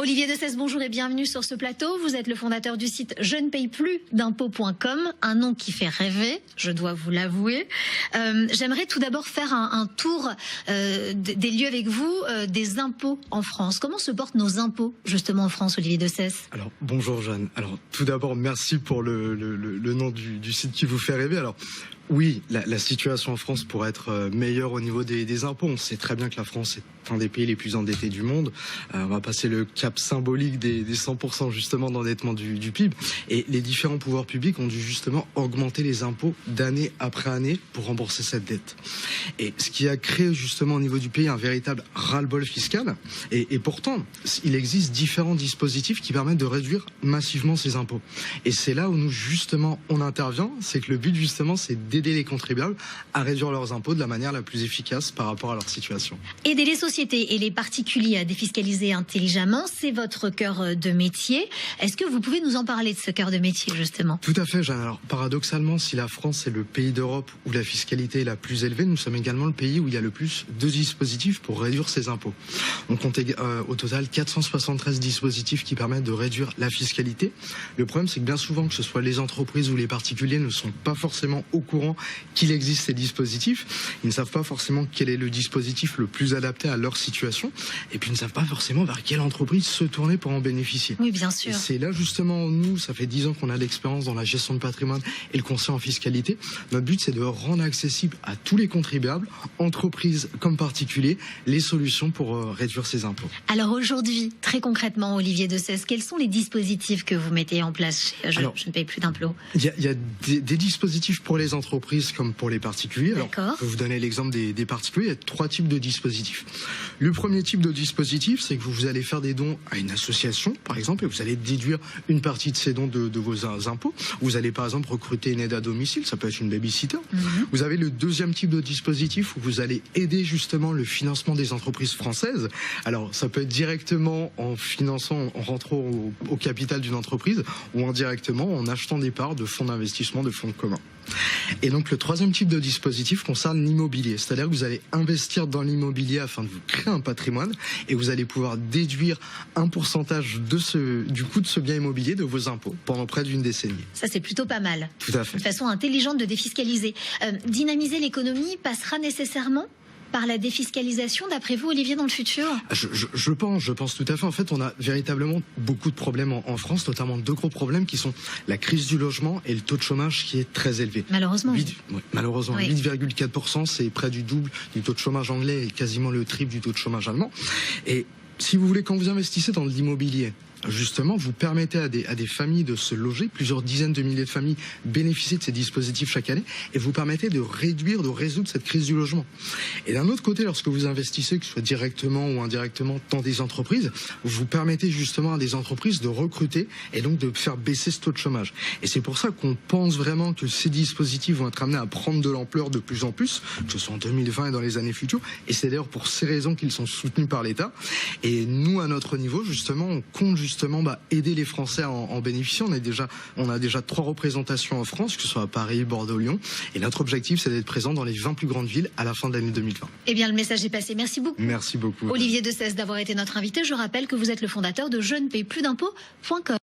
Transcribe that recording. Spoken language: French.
Olivier Dessès, bonjour et bienvenue sur ce plateau. Vous êtes le fondateur du site je ne paye plus d'impôts.com, un nom qui fait rêver, je dois vous l'avouer. J'aimerais tout d'abord faire un tour des lieux avec vous, des impôts en France. Comment se portent nos impôts justement en France, Olivier Dessès? Alors bonjour Jeanne. Alors tout d'abord merci pour le nom du site qui vous fait rêver. Alors oui, la situation en France pourrait être meilleure au niveau des impôts. On sait très bien que la France est un des pays les plus endettés du monde. On va passer le cap symbolique des 100% justement d'endettement du PIB. Et les différents pouvoirs publics ont dû justement augmenter les impôts d'année après année pour rembourser cette dette. Et ce qui a créé justement au niveau du pays un véritable ras-le-bol fiscal. Et pourtant, il existe différents dispositifs qui permettent de réduire massivement ces impôts. Et c'est là où nous justement on intervient. C'est que le but justement c'est d'aider les contribuables à réduire leurs impôts de la manière la plus efficace par rapport à leur situation. Aider les sociétés et les particuliers à défiscaliser intelligemment, c'est votre cœur de métier. Est-ce que vous pouvez nous en parler de ce cœur de métier justement? Tout à fait, Jeanne. Alors paradoxalement, si la France est le pays d'Europe où la fiscalité est la plus élevée, nous sommes également le pays où il y a le plus de dispositifs pour réduire ses impôts. On compte au total 473 dispositifs qui permettent de réduire la fiscalité. Le problème, c'est que bien souvent, que ce soit les entreprises ou les particuliers, ne sont pas forcément au courant qu'il existe ces dispositifs. Ils ne savent pas forcément quel est le dispositif le plus adapté à leur situation et puis ils ne savent pas forcément vers quelle entreprise se tourner pour en bénéficier. Oui, bien sûr. Et c'est là justement, nous, ça fait 10 ans qu'on a l'expérience dans la gestion de patrimoine et le conseil en fiscalité. Notre but, c'est de rendre accessible à tous les contribuables, entreprises comme particuliers, les solutions pour réduire ces impôts. Alors aujourd'hui, très concrètement, Olivier Dessès, quels sont les dispositifs que vous mettez en place chez je ne paye plus d'impôts? Il y a des dispositifs pour les entreprises comme pour les particuliers. Alors, D'accord. je vais vous donner l'exemple des particuliers. Il y a 3 types de dispositifs. Le premier type de dispositif, c'est que vous allez faire des dons à une association, par exemple, et vous allez déduire une partie de ces dons de vos impôts. Vous allez, par exemple, recruter une aide à domicile, ça peut être une babysitter. Vous avez le deuxième type de dispositif où vous allez aider justement le financement des entreprises françaises. Alors, ça peut être directement en finançant, en rentrant au capital d'une entreprise ou indirectement en achetant des parts de fonds d'investissement, de fonds communs. Et donc le troisième type de dispositif concerne l'immobilier, c'est-à-dire que vous allez investir dans l'immobilier afin de vous créer un patrimoine et vous allez pouvoir déduire un pourcentage du coût de ce bien immobilier de vos impôts pendant près d'une décennie. Ça, c'est plutôt pas mal. Tout à fait. Une façon intelligente de défiscaliser. Dynamiser l'économie passera nécessairement par la défiscalisation, d'après vous, Olivier, dans le futur? Je pense tout à fait. En fait, on a véritablement beaucoup de problèmes en France, notamment 2 gros problèmes qui sont la crise du logement et le taux de chômage qui est très élevé. Malheureusement. Malheureusement, Oui. 8,4%, c'est près du double du taux de chômage anglais et quasiment le triple du taux de chômage allemand. Et si vous voulez, quand vous investissez dans l'immobilier, justement, vous permettez à des familles de se loger. Plusieurs dizaines de milliers de familles bénéficient de ces dispositifs chaque année et vous permettez de résoudre cette crise du logement. Et d'un autre côté, lorsque vous investissez, que ce soit directement ou indirectement dans des entreprises, vous permettez justement à des entreprises de recruter et donc de faire baisser ce taux de chômage. Et c'est pour ça qu'on pense vraiment que ces dispositifs vont être amenés à prendre de l'ampleur de plus en plus, que ce soit en 2020 et dans les années futures. Et c'est d'ailleurs pour ces raisons qu'ils sont soutenus par l'État. Et nous, à notre niveau, justement, on compte aider les Français à en bénéficier. On a déjà 3 représentations en France, que ce soit à Paris, Bordeaux, Lyon. Et notre objectif, c'est d'être présent dans les 20 plus grandes villes à la fin de l'année 2020. Eh bien, le message est passé. Merci beaucoup. Merci beaucoup. Olivier Dessès d'avoir été notre invité. Je rappelle que vous êtes le fondateur de je ne paye plus d'impôts.com.